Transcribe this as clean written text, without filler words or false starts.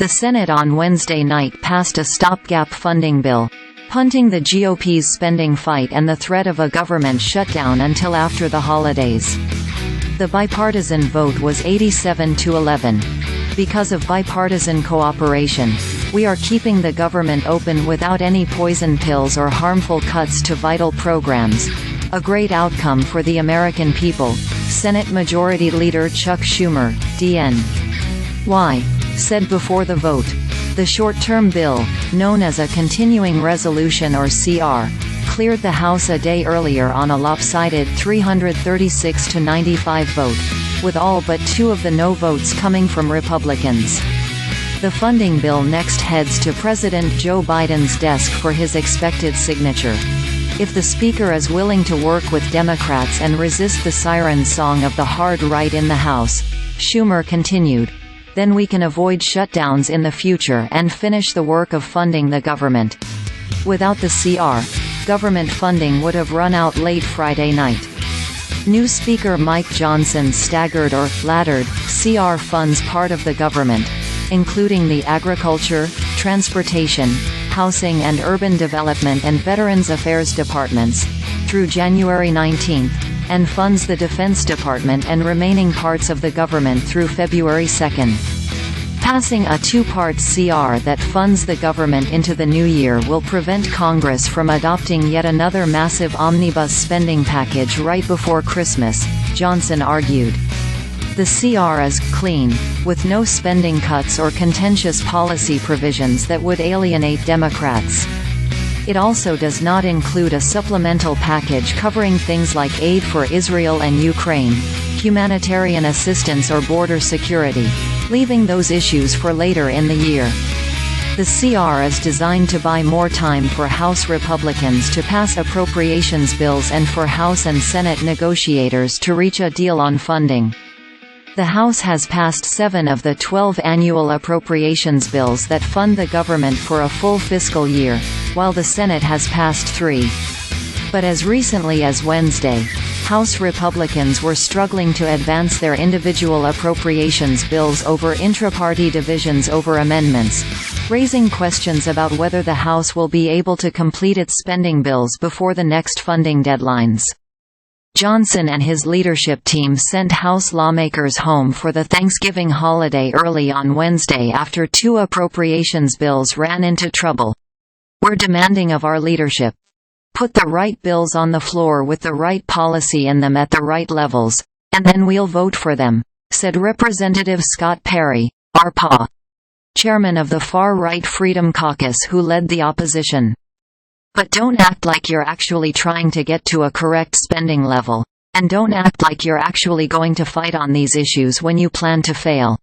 The Senate on Wednesday night passed a stopgap funding bill, punting the GOP's spending fight and the threat of a government shutdown until after the holidays. The bipartisan vote was 87-11. Because of bipartisan cooperation, we are keeping the government open without any poison pills or harmful cuts to vital programs. A great outcome for the American people, Senate Majority Leader Chuck Schumer, DNY, said before the vote. The short-term bill, known as a continuing resolution or CR, cleared the House a day earlier on a lopsided 336-95 vote, with all but 2 of the no votes coming from Republicans. The funding bill next heads to President Joe Biden's desk for his expected signature. If the Speaker is willing to work with Democrats and resist the siren song of the hard right in the House, Schumer continued, then we can avoid shutdowns in the future and finish the work of funding the government. Without the CR, government funding would have run out late Friday night. New Speaker Mike Johnson's staggered or laddered CR funds part of the government, including the Agriculture, Transportation, Housing and Urban Development and Veterans Affairs departments, through January 19, and funds the Defense Department and remaining parts of the government through February 2. Passing a 2-part CR that funds the government into the new year will prevent Congress from adopting yet another massive omnibus spending package right before Christmas, Johnson argued. The CR is clean, with no spending cuts or contentious policy provisions that would alienate Democrats. It also does not include a supplemental package covering things like aid for Israel and Ukraine, humanitarian assistance or border security, leaving those issues for later in the year. The CR is designed to buy more time for House Republicans to pass appropriations bills and for House and Senate negotiators to reach a deal on funding. The House has passed 7 of the 12 annual appropriations bills that fund the government for a full fiscal year, while the Senate has passed 3. But as recently as Wednesday, House Republicans were struggling to advance their individual appropriations bills over intraparty divisions over amendments, raising questions about whether the House will be able to complete its spending bills before the next funding deadlines. Johnson and his leadership team sent House lawmakers home for the Thanksgiving holiday early on Wednesday after 2 appropriations bills ran into trouble. We're demanding of our leadership. Put the right bills on the floor with the right policy in them at the right levels, and then we'll vote for them, said Representative Scott Perry, RPA, chairman of the far-right Freedom Caucus who led the opposition. But don't act like you're actually trying to get to a correct spending level, and don't act like you're actually going to fight on these issues when you plan to fail.